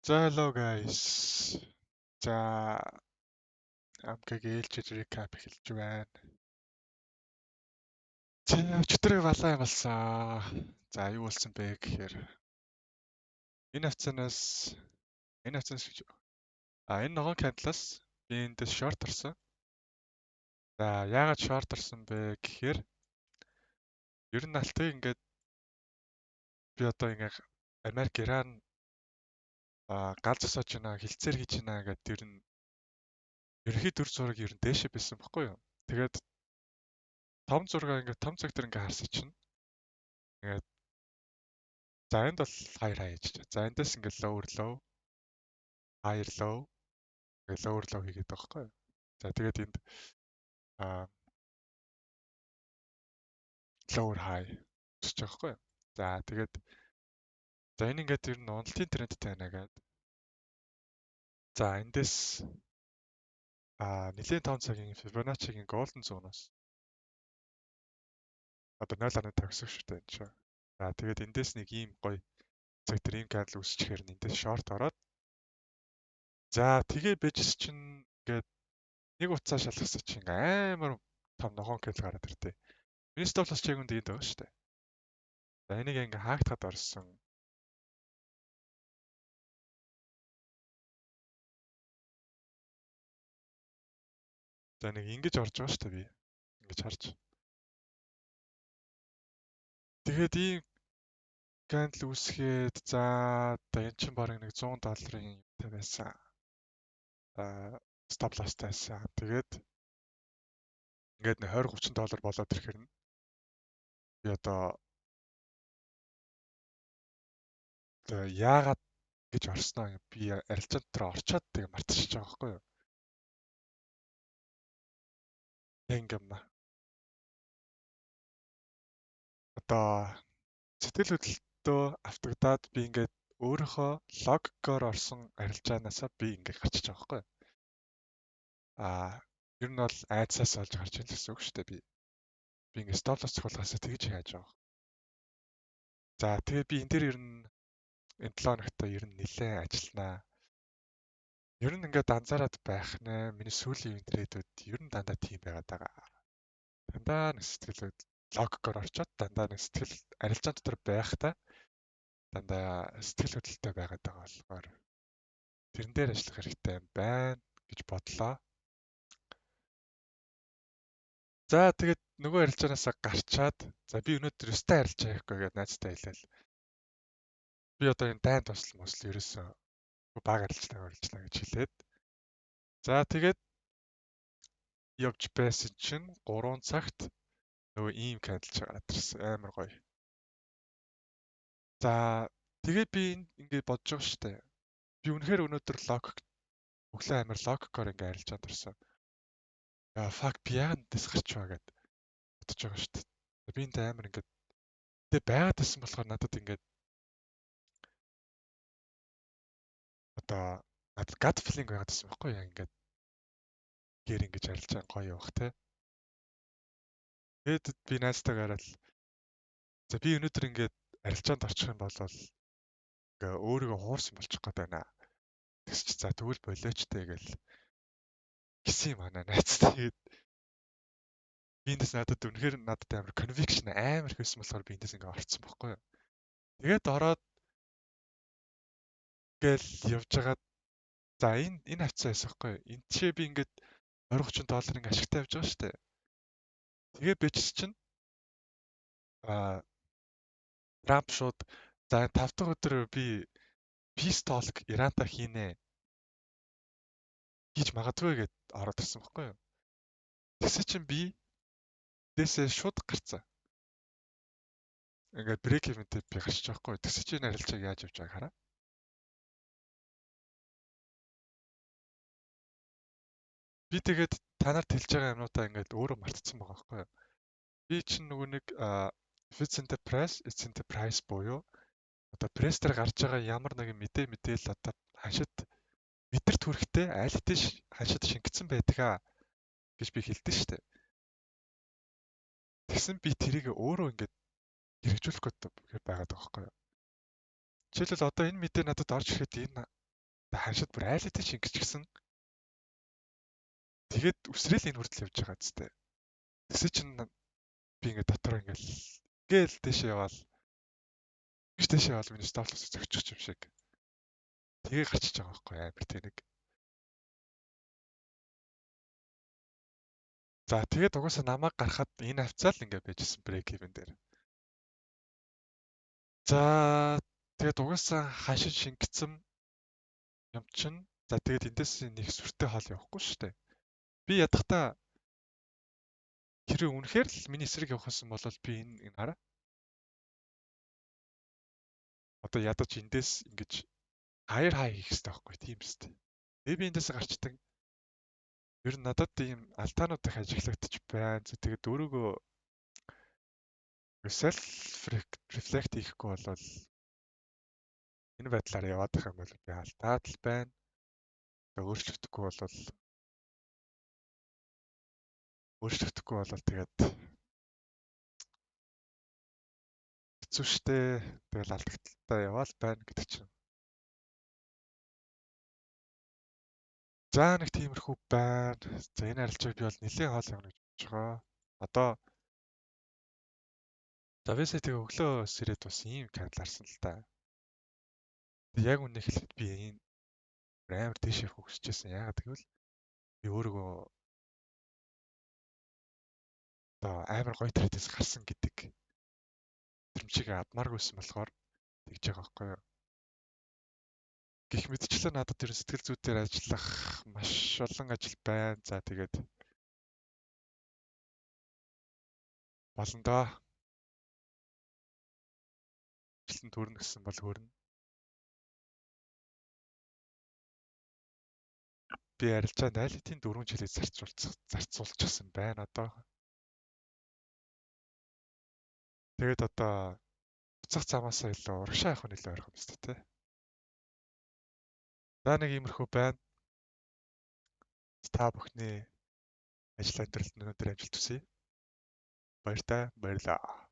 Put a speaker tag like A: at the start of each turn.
A: За hello guys. За амкаг ээлжид recap эхэлж байна. Өчигдөр балаа юм болсон. За юу болсон бэ гэхээр энэ хавцанаас гэж энэ ногоон кандлаас би эндээс шорт орсон. За яагаад шорт орсон бэ гэхээр ер нь алтыг ингээд би одоо ингээд Америк Иран гал зогсоож байна, хилцээр хийж байна гэдэг ер нь ерөнхий дүр зураг ер нь дээшээ байсан баггүй юу. Тэгээд том зураг ингээд том цаг дээр ингээд харсан чинь ингээд за энд бол higher high хийж байгаа. За эндээс ингээд lower low, higher low, ингээд lower low хийгээд байгаа байхгүй юу. За тэгээд энд lower high өсөж байгаа байхгүй юу. За тэгээд за энэ ингээд ер нь уналтын трендтэй байна гэдэг. За эндээс нэлээд 5 цагийн Fibonacci-гийн golden zone-оос одоо 0.5 өсөх шүү дээ энэ чинь. За тэгээд эндээс нэг ийм гоё цаг дээр ийм candle үсчихээр нь эндээс short ороод за тэгээ бежс чинь ингээд нэг уцаа шалгасан чинь амар том ногоон candle гараад иртээ. Миний stop loss check-үнд энд байгаа шүү дээ. За энийг ингээ хаагдахад орсон. За нэг ингэж орж байгаа шүү дээ би. Ингэж харж. Тэгээд ийм candle үсгээд за одоо эн чинь бараг нэг $100 юмтай байсан. Stop loss тайсан. Тэгээд ингээд нэг $20-30 болоод ирэхээр нь би одоо яагаад гэж орсноо би арилжаан дотор орчоод тэгээ мартчихж байгаа байхгүй юу. Ингэм одоо сэтгэл хөдлөлтөө автагдаад би ингээд өөрийнхөө логикоор орсон арилжаанаасаа би ингээд гарчиж байгаа байхгүй юу. Ер нь бол айдсаас олж гарч ийн гэсэн үг шүү дээ би. Би ингээд stop loss цохолгосоо тэгж хайж байгаа. За тэгээ би энэ дээр ер нь энэ 7 хоногт ер нь нэлээд ажилланаа. Ер нь ингээд анзаараад байх нэ миний сүүлийн трейдүүд ер нь дандаа тийм байгаад байгаа. Дандаа нэг сэтгэл логикоор орчоод дандаа нэг сэтгэл арилжаан дотор байхдаа дандаа сэтгэл хөдлөлтөй байгаад байгаа болохоор тэрэн дээр ажиллах хэрэгтэй юм байна гэж бодлоо. За тэгээд нөгөө арилжаанаасаа гарчаад за би өнөөдөр өстэй арилжаа хийхгүй гэдэг найзтай хэлээл. Би одоо энэ дайн тусал мөсл ерөөсөө баг арилжлаа гэж хэлээд. За тэгээд явж байсан чинь 3 цагт нөгөө ийм candle гараад ирсэн амар гоё. За тэгээд би ингээд бодож байгаа шүү дээ. Би үнэхээр өнөөдөр өглөө амар логикоор ингээд арилжаад ирсэн. Fuck би яагаад дэс гарч байгаа гэд бодож байгаа шүү дээ. Би энэ амар ингээд тэгээ байгаад байсан болохоор надад ингээд одоо надад gut feeling байгаад байсан байхгүй яа ингээд гэр ингэж арилжаа гоё явах те. Тэгээд би найзтайгаар л за би өнөөдөр ингээд арилжаанд орчих юм бол ингээ өөрийгөө хуурсан болчих гээд байна. Тэгс чи за тэгвэл болиочтой гэл гисэн манай найзтай. Тэгээд биндээс надад үнэхээр надад амар conviction амар хэвсэн болохоор би эндээс ингээ орцсон байхгүй юу. Тэгээд ороод гээл явж байгаад за энэ хавцаа байсан байхгүй юу. Энд чи би ингээд $20-30 ингээ ашигтай явж байгаа шүү дээ. Тэгээ бэжс чинь Трамп шууд за 5 дахь өдөр би peace talk Ирантай хийнэ гэж магадгүй гэд ороод ирсэн байхгүй юу. Тэгсэн чинь би дэсээ шууд гарцсан. Ингээд break even-тэй би гарч байгаа байхгүй юу. Тэгсэн чинь арилжааг яаж явж байгааг хараа. Би тэгээд танарт хэлж байгаа юмнуудаа ингээд өөрөө мартцсан байгаа байхгүй юу. Би чинь нөгөө нэг if it's in the press, it's in the price буюу одоо пресс дээр гарч байгаа ямар нэгэн мэдээлэл одоо хашид мэдэрт хүрэхтэй аль хэдийн хашид шингэсэн байдгаа гэж би хэлдэг шүү дээ. Тэгсэн би тэрийг өөрөө ингээд хэрэгжүүлэх гээд байгаад байгаа байхгүй юу. Жишээлбэл одоо энэ мэдээ надад орж ирэхэд энэ Ханшид бүр айлттай шингэчихсэн. Тэгээд үсрээл энэ хүртэл явж байгаа зү. Тэсээ чинь би ингээд дотор ингээл дэшээ яваал. Биш дэшээ яваал миний стафлаас зөгчих юм шиг. Тэгээ гарчиж байгаа байхгүй амар тэнэг. За тэгээд угаасаа намайг гарахад энэ хавцаал ингээд байжсэн брейк ивен дээр. За тэгээд угаасаа хашиж шингэсэн юм чинь. За тэгээд эндээс нэг сүртэй хоол явахгүй шүү дээ. Би ядахтаа хэрэг үнэхээр л миний эсрэг явахсан бол би энэ хараа. Одоо ядаж эндээс ингэж хаяр хай хийх хэрэгтэй байхгүй тийм үстэй. Би эндээс гарчдаг. Ер нь надад ийм алтаанууд их ажиглагдчих байна. Тэгээд өөрийгөө self reflect хийхгүй болвол энэ байдлаар яваад байх юм бол би алдаад л байна. Өөрчлөгдөхгүй болвол тэгээд хэцүү шттэ. Тэгэл алдагталтай яваал байна гэдэг чинь. За нэг тиймэрхүү байна. За энэ арилжааг би бол нэлээд хоол явна гэж бодож байгаа. Одоо за вэсэ тэгээ өглөө сэрээд бас ийм каналарсан л та. Яг үнэ хэлэхэд би энэ амар тийш явах хүсэжсэн. Яагаад гэвэл би өөрийгөө одоо амар гоё трэдээс гарсан гэдэг тэрмчиг адмааргүйсэн болохоор тэгж байгаа байхгүй юу. Гэх мэтчлэн надад тэр сэтгэл зүйдээр ажиллах маш олон ажил байна. За тэгээд болно доо. Ажилтан төрнө гэсэн бол хөрнө. Би арилжаанд айлтын 4 жилээ зарцуулчихсан байна одоо. Тэгээд одоо буцах замаасаа илүү урагшаа явах нь илүү ойрхон биз дээ. За нэг иймэрхүү байна. Та бүхний ажил амьдралд өнөөдөр амжилт хүсье. Баярлалаа.